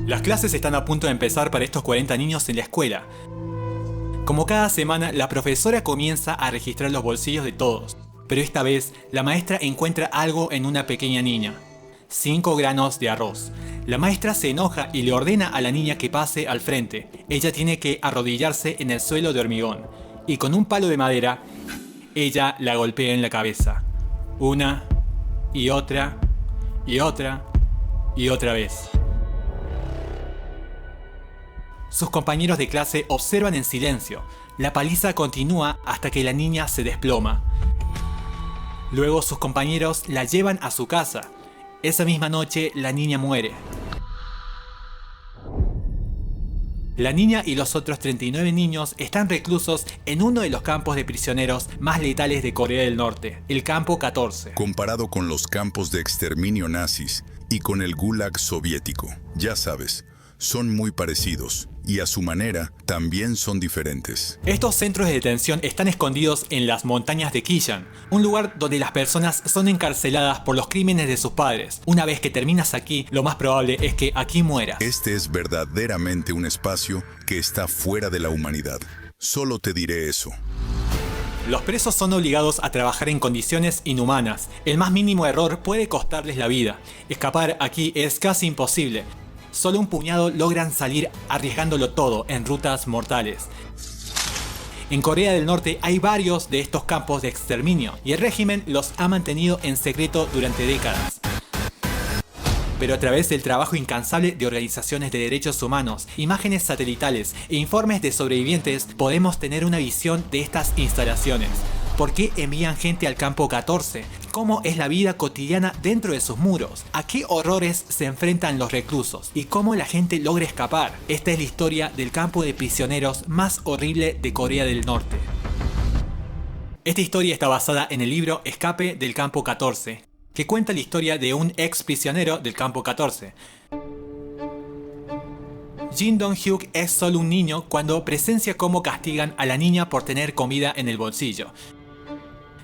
Las clases están a punto de empezar para estos 40 niños en la escuela. Como cada semana, la profesora comienza a registrar los bolsillos de todos, pero esta vez la maestra encuentra algo en una pequeña niña. 5 granos de arroz. La maestra se enoja y le ordena a la niña que pase al frente. Ella tiene que arrodillarse en el suelo de hormigón, y con un palo de madera, ella la golpea en la cabeza. Una, y otra, y otra, y otra vez. Sus compañeros de clase observan en silencio. La paliza continúa hasta que la niña se desploma. Luego sus compañeros la llevan a su casa. Esa misma noche la niña muere. La niña y los otros 39 niños están reclusos en uno de los campos de prisioneros más letales de Corea del Norte, el campo 14. Comparado con los campos de exterminio nazis y con el Gulag soviético, ya sabes, son muy parecidos y a su manera también son diferentes. Estos centros de detención están escondidos en las montañas de Killan, un lugar donde las personas son encarceladas por los crímenes de sus padres. Una vez que terminas aquí, lo más probable es que aquí mueras. Este es verdaderamente un espacio que está fuera de la humanidad. Solo te diré eso. Los presos son obligados a trabajar en condiciones inhumanas. El más mínimo error puede costarles la vida. Escapar aquí es casi imposible. Solo un puñado logran salir arriesgándolo todo en rutas mortales. En Corea del Norte hay varios de estos campos de exterminio y el régimen los ha mantenido en secreto durante décadas. Pero a través del trabajo incansable de organizaciones de derechos humanos, imágenes satelitales e informes de sobrevivientes podemos tener una visión de estas instalaciones. ¿Por qué envían gente al campo 14? ¿Cómo es la vida cotidiana dentro de sus muros? ¿A qué horrores se enfrentan los reclusos? ¿Y cómo la gente logra escapar? Esta es la historia del campo de prisioneros más horrible de Corea del Norte. Esta historia está basada en el libro Escape del campo 14, que cuenta la historia de un ex prisionero del campo 14. Jin Dong-hyuk es solo un niño cuando presencia cómo castigan a la niña por tener comida en el bolsillo.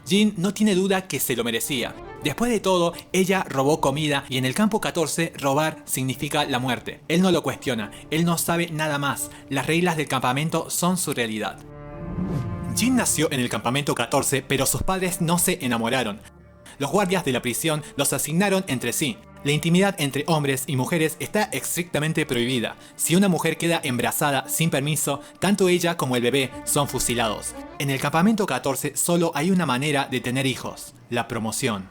Jin no tiene duda que se lo merecía. Después de todo, ella robó comida y en el campo 14 robar significa la muerte. Él no lo cuestiona, él no sabe nada más. Las reglas del campamento son su realidad. Jin nació en el campamento 14, pero sus padres no se enamoraron. Los guardias de la prisión los asignaron entre sí. La intimidad entre hombres y mujeres está estrictamente prohibida. Si una mujer queda embarazada sin permiso, tanto ella como el bebé son fusilados. En el campamento 14 solo hay una manera de tener hijos: la promoción.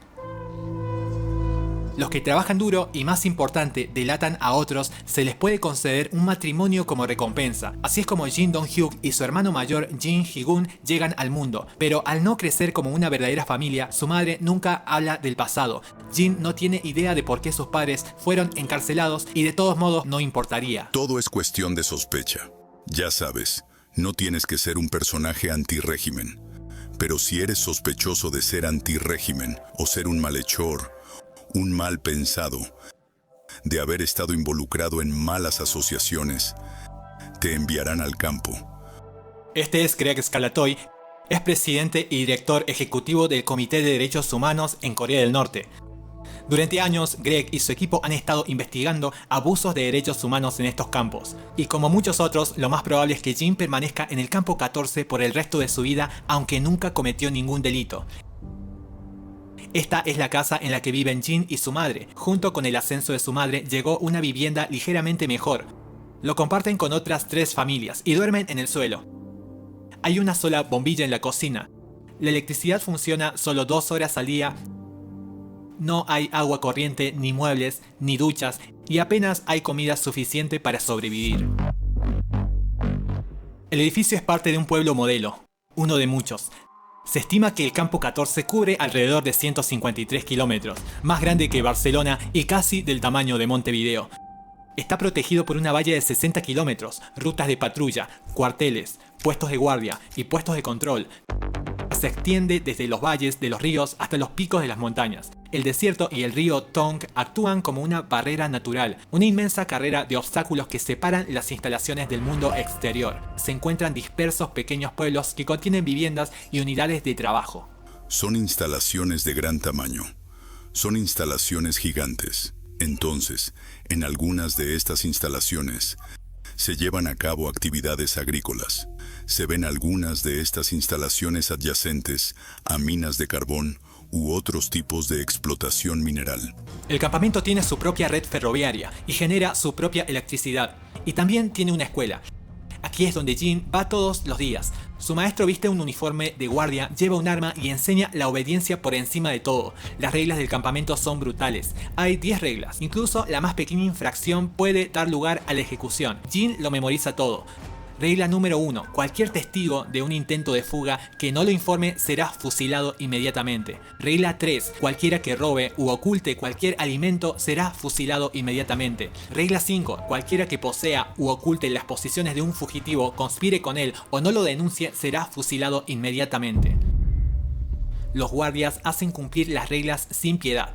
Los que trabajan duro y, más importante, delatan a otros, se les puede conceder un matrimonio como recompensa. Así es como Jin Dong-hyuk y su hermano mayor Jin Hee-gun llegan al mundo, pero al no crecer como una verdadera familia, su madre nunca habla del pasado. Jin no tiene idea de por qué sus padres fueron encarcelados y de todos modos no importaría. Todo es cuestión de sospecha. Ya sabes, no tienes que ser un personaje antirrégimen. Pero si eres sospechoso de ser antirrégimen o ser un malhechor, un mal pensado, de haber estado involucrado en malas asociaciones, te enviarán al campo. Este es Greg Skalatoy, es presidente y director ejecutivo del Comité de Derechos Humanos en Corea del Norte. Durante años, Greg y su equipo han estado investigando abusos de derechos humanos en estos campos. Y como muchos otros, lo más probable es que Jin permanezca en el campo 14 por el resto de su vida, aunque nunca cometió ningún delito. Esta es la casa en la que viven Jin y su madre. Junto con el ascenso de su madre, llegó una vivienda ligeramente mejor. Lo comparten con otras 3 familias y duermen en el suelo. Hay una sola bombilla en la cocina. La electricidad funciona solo 2 horas al día. No hay agua corriente, ni muebles, ni duchas, y apenas hay comida suficiente para sobrevivir. El edificio es parte de un pueblo modelo, uno de muchos. Se estima que el campo 14 cubre alrededor de 153 kilómetros, más grande que Barcelona y casi del tamaño de Montevideo. Está protegido por una valla de 60 kilómetros, rutas de patrulla, cuarteles, puestos de guardia y puestos de control. Se extiende desde los valles de los ríos hasta los picos de las montañas. El desierto y el río Tong actúan como una barrera natural, una inmensa carrera de obstáculos que separan las instalaciones del mundo exterior. Se encuentran dispersos pequeños pueblos que contienen viviendas y unidades de trabajo. Son instalaciones de gran tamaño. Son instalaciones gigantes. Entonces, en algunas de estas instalaciones, se llevan a cabo actividades agrícolas. Se ven algunas de estas instalaciones adyacentes a minas de carbón u otros tipos de explotación mineral. El campamento tiene su propia red ferroviaria y genera su propia electricidad. Y también tiene una escuela. Aquí es donde Jin va todos los días. Su maestro viste un uniforme de guardia, lleva un arma y enseña la obediencia por encima de todo. Las reglas del campamento son brutales. Hay 10 reglas. Incluso la más pequeña infracción puede dar lugar a la ejecución. Jin lo memoriza todo. Regla número 1. Cualquier testigo de un intento de fuga que no lo informe será fusilado inmediatamente. Regla 3. Cualquiera que robe u oculte cualquier alimento será fusilado inmediatamente. Regla 5. Cualquiera que posea u oculte las posesiones de un fugitivo, conspire con él o no lo denuncie será fusilado inmediatamente. Los guardias hacen cumplir las reglas sin piedad.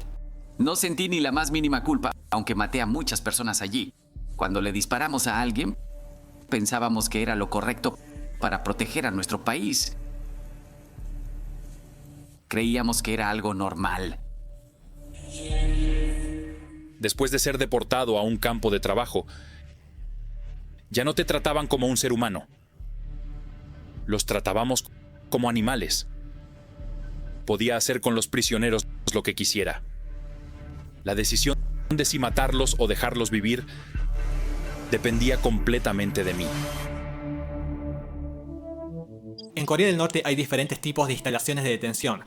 No sentí ni la más mínima culpa, aunque maté a muchas personas allí. Cuando le disparamos a alguien, pensábamos que era lo correcto para proteger a nuestro país. Creíamos que era algo normal. Después de ser deportado a un campo de trabajo, ya no te trataban como un ser humano. Los tratábamos como animales. Podía hacer con los prisioneros lo que quisiera. La decisión de si matarlos o dejarlos vivir dependía completamente de mí. En Corea del Norte hay diferentes tipos de instalaciones de detención.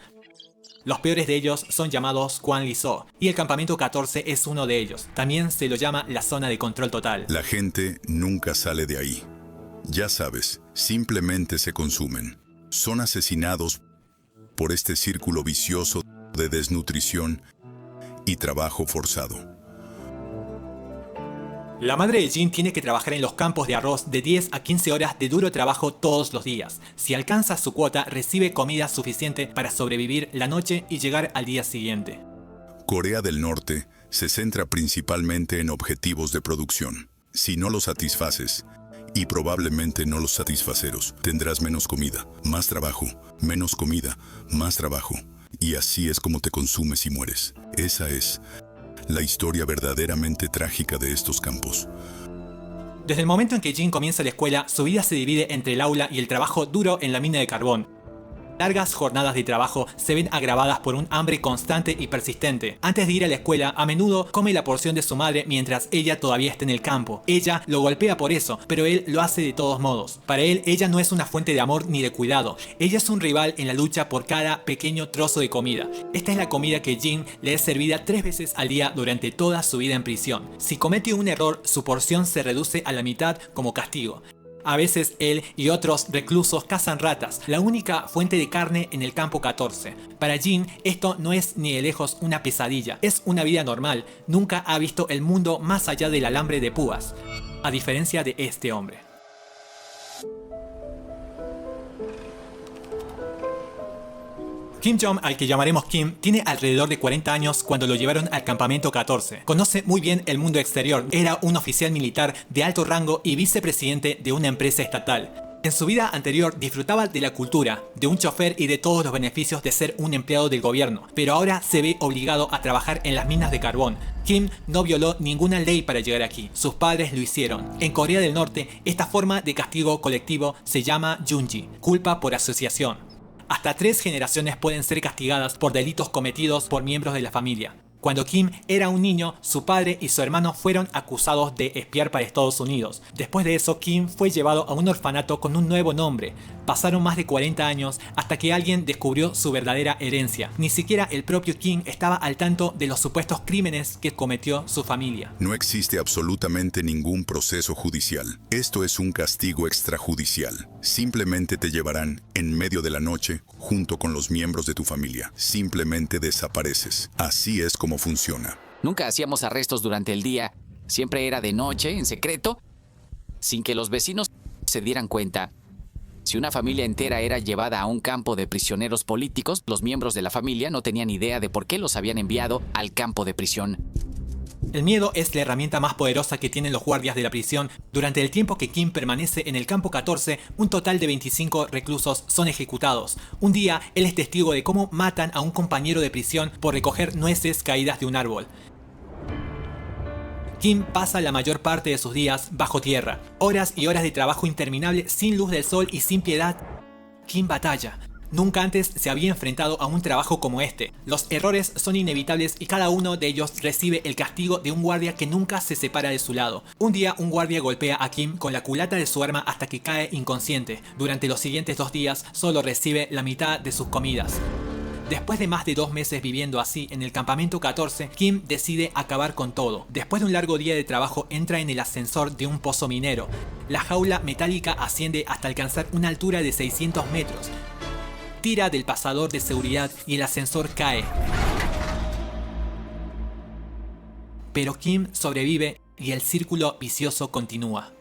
Los peores de ellos son llamados Kwanliso, y el campamento 14 es uno de ellos. También se lo llama la zona de control total. La gente nunca sale de ahí. Ya sabes, simplemente se consumen. Son asesinados por este círculo vicioso de desnutrición y trabajo forzado. La madre de Jin tiene que trabajar en los campos de arroz de 10 a 15 horas de duro trabajo todos los días. Si alcanza su cuota, recibe comida suficiente para sobrevivir la noche y llegar al día siguiente. Corea del Norte se centra principalmente en objetivos de producción. Si no los satisfaces, y probablemente no los satisfaceros, tendrás menos comida, más trabajo, menos comida, más trabajo. Y así es como te consumes y mueres. Esa es la historia verdaderamente trágica de estos campos. Desde el momento en que Jin comienza la escuela, su vida se divide entre el aula y el trabajo duro en la mina de carbón. Largas jornadas de trabajo se ven agravadas por un hambre constante y persistente. Antes de ir a la escuela, a menudo come la porción de su madre mientras ella todavía está en el campo. Ella lo golpea por eso, pero él lo hace de todos modos. Para él, ella no es una fuente de amor ni de cuidado. Ella es un rival en la lucha por cada pequeño trozo de comida. Esta es la comida que Jin le es servida 3 veces al día durante toda su vida en prisión. Si comete un error, su porción se reduce a la mitad como castigo. A veces él y otros reclusos cazan ratas, la única fuente de carne en el campo 14. Para Jin, esto no es ni de lejos una pesadilla, es una vida normal. Nunca ha visto el mundo más allá del alambre de púas, a diferencia de este hombre. Kim Jong, al que llamaremos Kim, tiene alrededor de 40 años cuando lo llevaron al campamento 14. Conoce muy bien el mundo exterior, era un oficial militar de alto rango y vicepresidente de una empresa estatal. En su vida anterior disfrutaba de la cultura, de un chofer y de todos los beneficios de ser un empleado del gobierno, pero ahora se ve obligado a trabajar en las minas de carbón. Kim no violó ninguna ley para llegar aquí, sus padres lo hicieron. En Corea del Norte, esta forma de castigo colectivo se llama Junji, culpa por asociación. Hasta 3 generaciones pueden ser castigadas por delitos cometidos por miembros de la familia. Cuando Kim era un niño, su padre y su hermano fueron acusados de espiar para Estados Unidos. Después de eso, Kim fue llevado a un orfanato con un nuevo nombre. Pasaron más de 40 años hasta que alguien descubrió su verdadera herencia. Ni siquiera el propio Kim estaba al tanto de los supuestos crímenes que cometió su familia. No existe absolutamente ningún proceso judicial. Esto es un castigo extrajudicial. Simplemente te llevarán en medio de la noche junto con los miembros de tu familia. Simplemente desapareces. Así es como funciona. Nunca hacíamos arrestos durante el día. Siempre era de noche, en secreto, sin que los vecinos se dieran cuenta. Si una familia entera era llevada a un campo de prisioneros políticos, los miembros de la familia no tenían idea de por qué los habían enviado al campo de prisión. El miedo es la herramienta más poderosa que tienen los guardias de la prisión. Durante el tiempo que Kim permanece en el campo 14, un total de 25 reclusos son ejecutados. Un día, él es testigo de cómo matan a un compañero de prisión por recoger nueces caídas de un árbol. Kim pasa la mayor parte de sus días bajo tierra. Horas y horas de trabajo interminable sin luz del sol y sin piedad. Kim batalla. Nunca antes se había enfrentado a un trabajo como este. Los errores son inevitables y cada uno de ellos recibe el castigo de un guardia que nunca se separa de su lado. Un día un guardia golpea a Kim con la culata de su arma hasta que cae inconsciente. Durante los siguientes 2 días solo recibe la mitad de sus comidas. Después de más de 2 meses viviendo así en el campamento 14, Kim decide acabar con todo. Después de un largo día de trabajo entra en el ascensor de un pozo minero. La jaula metálica asciende hasta alcanzar una altura de 600 metros. Tira del pasador de seguridad y el ascensor cae. Pero Kim sobrevive y el círculo vicioso continúa.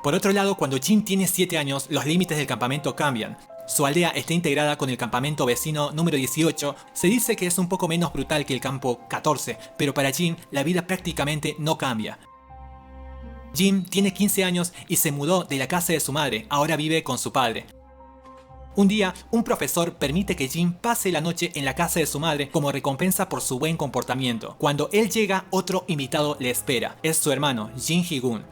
Por otro lado, cuando Jin tiene 7 años, los límites del campamento cambian. Su aldea está integrada con el campamento vecino número 18. Se dice que es un poco menos brutal que el campo 14, pero para Jin la vida prácticamente no cambia. Jin tiene 15 años y se mudó de la casa de su madre, ahora vive con su padre. Un día, un profesor permite que Jin pase la noche en la casa de su madre como recompensa por su buen comportamiento. Cuando él llega, otro invitado le espera. Es su hermano, Jin Hee-gun.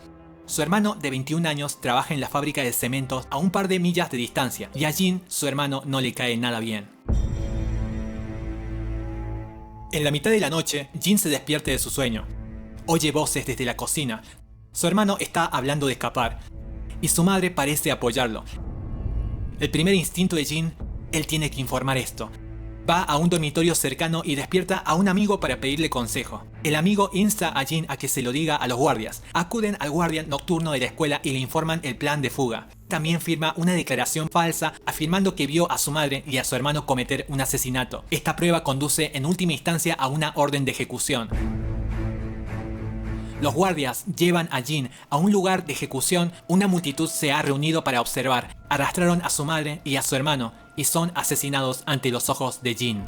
Su hermano de 21 años trabaja en la fábrica de cementos a un par de millas de distancia y a Jin, su hermano, no le cae nada bien. En la mitad de la noche, Jin se despierta de su sueño. Oye voces desde la cocina. Su hermano está hablando de escapar y su madre parece apoyarlo. El primer instinto de Jin, él tiene que informar esto. Va a un dormitorio cercano y despierta a un amigo para pedirle consejo. El amigo insta a Jin a que se lo diga a los guardias. Acuden al guardia nocturno de la escuela y le informan el plan de fuga. También firma una declaración falsa afirmando que vio a su madre y a su hermano cometer un asesinato. Esta prueba conduce en última instancia a una orden de ejecución. Los guardias llevan a Jin a un lugar de ejecución. Una multitud se ha reunido para observar. Arrastraron a su madre y a su hermano y son asesinados ante los ojos de Jin.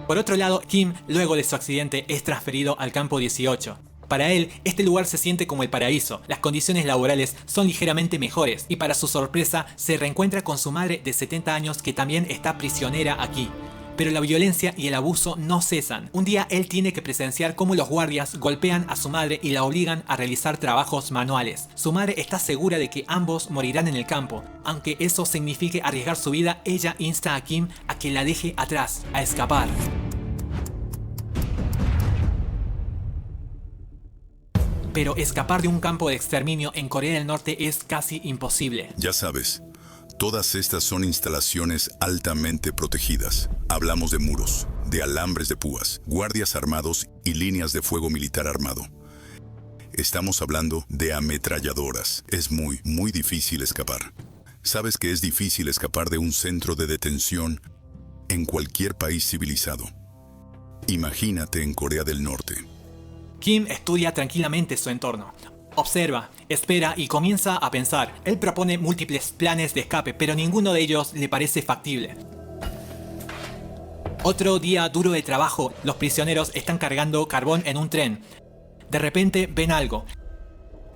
Por otro lado, Kim, luego de su accidente, es transferido al campo 18. Para él, este lugar se siente como el paraíso. Las condiciones laborales son ligeramente mejores y para su sorpresa se reencuentra con su madre de 70 años que también está prisionera aquí. Pero la violencia y el abuso no cesan. Un día él tiene que presenciar cómo los guardias golpean a su madre y la obligan a realizar trabajos manuales. Su madre está segura de que ambos morirán en el campo. Aunque eso signifique arriesgar su vida, ella insta a Kim a que la deje atrás, a escapar. Pero escapar de un campo de exterminio en Corea del Norte es casi imposible. Ya sabes, todas estas son instalaciones altamente protegidas. Hablamos de muros, de alambres de púas, guardias armados y líneas de fuego militar armado. Estamos hablando de ametralladoras. Es muy difícil escapar. Sabes que es difícil escapar de un centro de detención en cualquier país civilizado. Imagínate en Corea del Norte. Kim estudia tranquilamente su entorno. Observa, espera y comienza a pensar. Él propone múltiples planes de escape, pero ninguno de ellos le parece factible. Otro día duro de trabajo, los prisioneros están cargando carbón en un tren. De repente ven algo.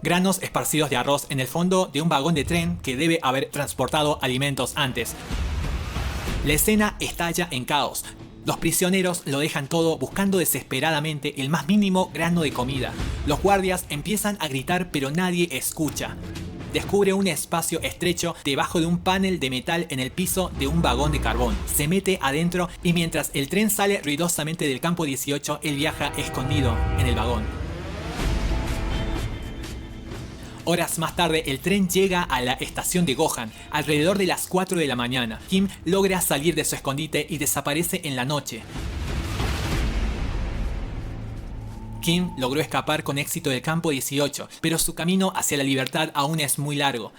Granos esparcidos de arroz en el fondo de un vagón de tren que debe haber transportado alimentos antes. La escena estalla en caos. Los prisioneros lo dejan todo buscando desesperadamente el más mínimo grano de comida. Los guardias empiezan a gritar pero nadie escucha. Descubre un espacio estrecho debajo de un panel de metal en el piso de un vagón de carbón. Se mete adentro y mientras el tren sale ruidosamente del campo 18, él viaja escondido en el vagón. Horas más tarde, el tren llega a la estación de Gohan, alrededor de las 4 de la mañana. Kim logra salir de su escondite y desaparece en la noche. Kim logró escapar con éxito del campo 18, pero su camino hacia la libertad aún es muy largo.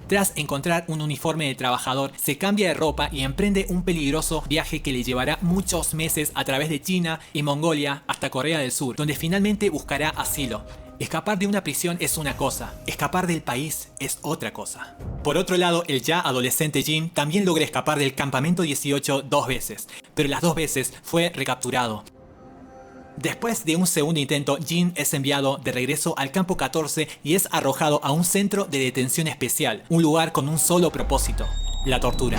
Tras encontrar un uniforme de trabajador, se cambia de ropa y emprende un peligroso viaje que le llevará muchos meses a través de China y Mongolia hasta Corea del Sur, donde finalmente buscará asilo. Escapar de una prisión es una cosa, escapar del país es otra cosa. Por otro lado, el ya adolescente Jin también logra escapar del campamento 18 2 veces, pero las 2 veces fue recapturado. Después de un segundo intento, Jin es enviado de regreso al campo 14 y es arrojado a un centro de detención especial, un lugar con un solo propósito: la tortura.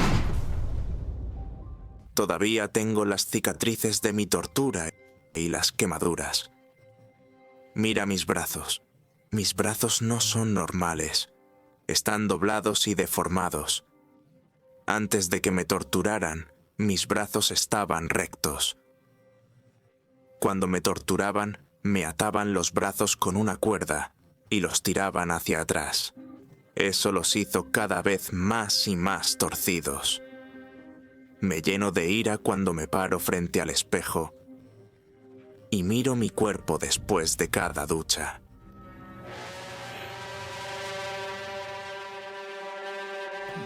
Todavía tengo las cicatrices de mi tortura y las quemaduras. Mira mis brazos. Mis brazos no son normales. Están doblados y deformados. Antes de que me torturaran, mis brazos estaban rectos. Cuando me torturaban, me ataban los brazos con una cuerda y los tiraban hacia atrás. Eso los hizo cada vez más y más torcidos. Me lleno de ira cuando me paro frente al espejo y miro mi cuerpo después de cada ducha.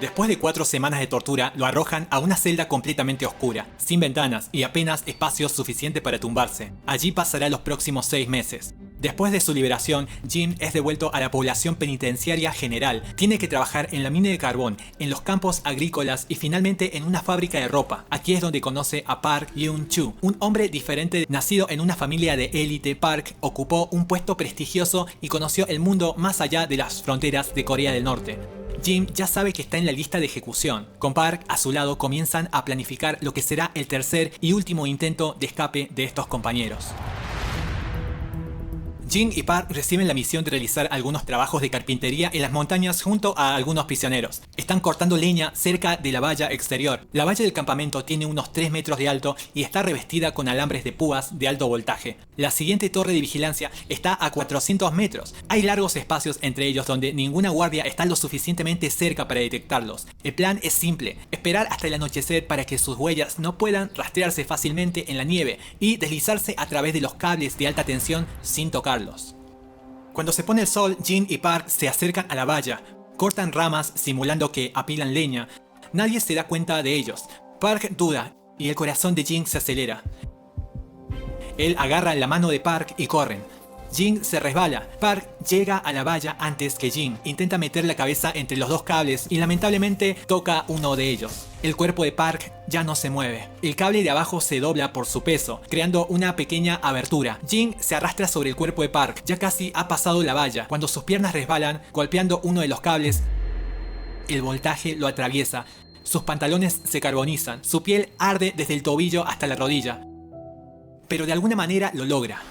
Después de 4 semanas de tortura, lo arrojan a una celda completamente oscura, sin ventanas y apenas espacio suficiente para tumbarse. Allí pasará los próximos 6 meses. Después de su liberación, Jim es devuelto a la población penitenciaria general. Tiene que trabajar en la mina de carbón, en los campos agrícolas y finalmente en una fábrica de ropa. Aquí es donde conoce a Park Hyung-chu, un hombre diferente nacido en una familia de élite. Park ocupó un puesto prestigioso y conoció el mundo más allá de las fronteras de Corea del Norte. Jim ya sabe que está en la lista de ejecución. Con Park a su lado comienzan a planificar lo que será el tercer y último intento de escape de estos compañeros. Jin y Park reciben la misión de realizar algunos trabajos de carpintería en las montañas junto a algunos prisioneros. Están cortando leña cerca de la valla exterior. La valla del campamento tiene unos 3 metros de alto y está revestida con alambres de púas de alto voltaje. La siguiente torre de vigilancia está a 400 metros. Hay largos espacios entre ellos donde ninguna guardia está lo suficientemente cerca para detectarlos. El plan es simple: esperar hasta el anochecer para que sus huellas no puedan rastrearse fácilmente en la nieve y deslizarse a través de los cables de alta tensión sin tocarlos. Cuando se pone el sol, Jin y Park se acercan a la valla, cortan ramas simulando que apilan leña. Nadie se da cuenta de ellos. Park duda y el corazón de Jin se acelera. Él agarra la mano de Park y corren. Jin se resbala. Park llega a la valla antes que Jin. Intenta meter la cabeza entre los dos cables y lamentablemente toca uno de ellos. El cuerpo de Park ya no se mueve. El cable de abajo se dobla por su peso, creando una pequeña abertura. Jin se arrastra sobre el cuerpo de Park. Ya casi ha pasado la valla, cuando sus piernas resbalan, golpeando uno de los cables. El voltaje lo atraviesa. Sus pantalones se carbonizan. Su piel arde desde el tobillo hasta la rodilla. Pero de alguna manera lo logra.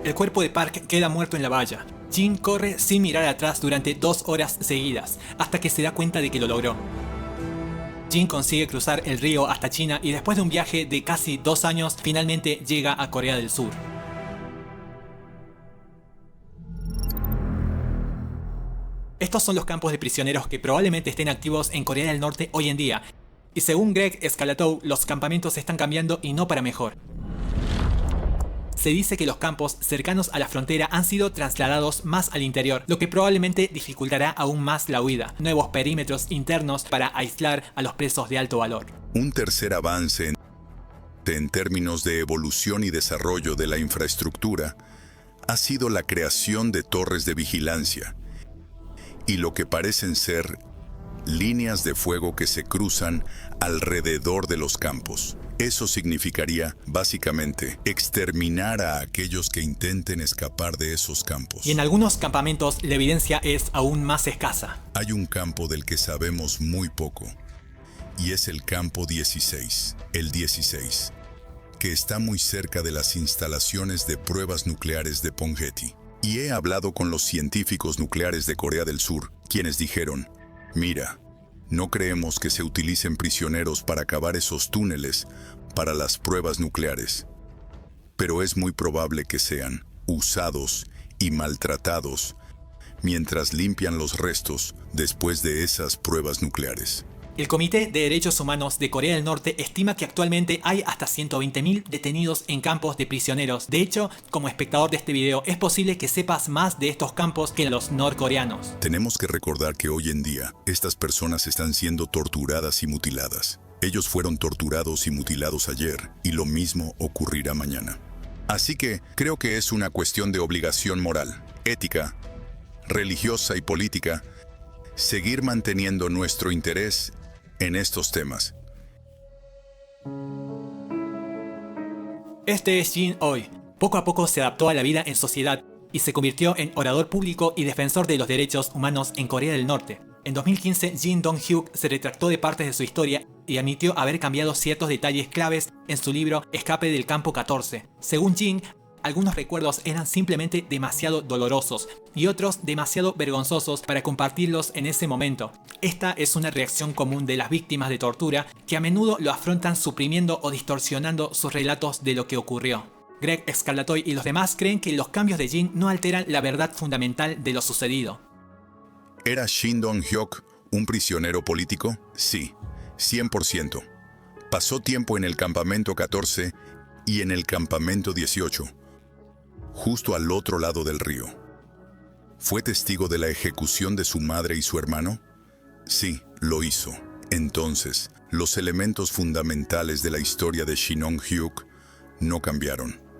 El cuerpo de Park queda muerto en la valla. Jin corre sin mirar atrás durante 2 horas seguidas, hasta que se da cuenta de que lo logró. Jin consigue cruzar el río hasta China y después de un viaje de casi 2 años, finalmente llega a Corea del Sur. Estos son los campos de prisioneros que probablemente estén activos en Corea del Norte hoy en día. Y según Greg Escalatou, los campamentos están cambiando y no para mejor. Se dice que los campos cercanos a la frontera han sido trasladados más al interior, lo que probablemente dificultará aún más la huida. Nuevos perímetros internos para aislar a los presos de alto valor. Un tercer avance en términos de evolución y desarrollo de la infraestructura ha sido la creación de torres de vigilancia y lo que parecen ser líneas de fuego que se cruzan alrededor de los campos. Eso significaría, básicamente, exterminar a aquellos que intenten escapar de esos campos. Y en algunos campamentos la evidencia es aún más escasa. Hay un campo del que sabemos muy poco, y es el campo 16, el 16, que está muy cerca de las instalaciones de pruebas nucleares de Punggye-ri. Y he hablado con los científicos nucleares de Corea del Sur, quienes dijeron: mira, no creemos que se utilicen prisioneros para cavar esos túneles para las pruebas nucleares, pero es muy probable que sean usados y maltratados mientras limpian los restos después de esas pruebas nucleares. El Comité de Derechos Humanos de Corea del Norte estima que actualmente hay hasta 120.000 detenidos en campos de prisioneros. De hecho, como espectador de este video, es posible que sepas más de estos campos que los norcoreanos. Tenemos que recordar que hoy en día, estas personas están siendo torturadas y mutiladas. Ellos fueron torturados y mutilados ayer, y lo mismo ocurrirá mañana. Así que, creo que es una cuestión de obligación moral, ética, religiosa y política, seguir manteniendo nuestro interés en estos temas. Este es Jin hoy. Poco a poco se adaptó a la vida en sociedad y se convirtió en orador público y defensor de los derechos humanos en Corea del Norte. En 2015, Jin Dong-hyuk se retractó de partes de su historia y admitió haber cambiado ciertos detalles claves en su libro Escape del Campo 14. Según Jin, algunos recuerdos eran simplemente demasiado dolorosos y otros demasiado vergonzosos para compartirlos en ese momento. Esta es una reacción común de las víctimas de tortura que a menudo lo afrontan suprimiendo o distorsionando sus relatos de lo que ocurrió. Greg Scarlatoy y los demás creen que los cambios de Jin no alteran la verdad fundamental de lo sucedido. ¿Era Shin Dong-hyuk un prisionero político? Sí, 100%. Pasó tiempo en el campamento 14 y en el campamento 18, justo al otro lado del río. ¿Fue testigo de la ejecución de su madre y su hermano? Sí, lo hizo. Entonces, los elementos fundamentales de la historia de Shin Dong-hyuk no cambiaron.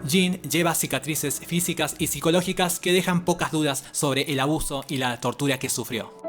Jin lleva cicatrices físicas y psicológicas que dejan pocas dudas sobre el abuso y la tortura que sufrió.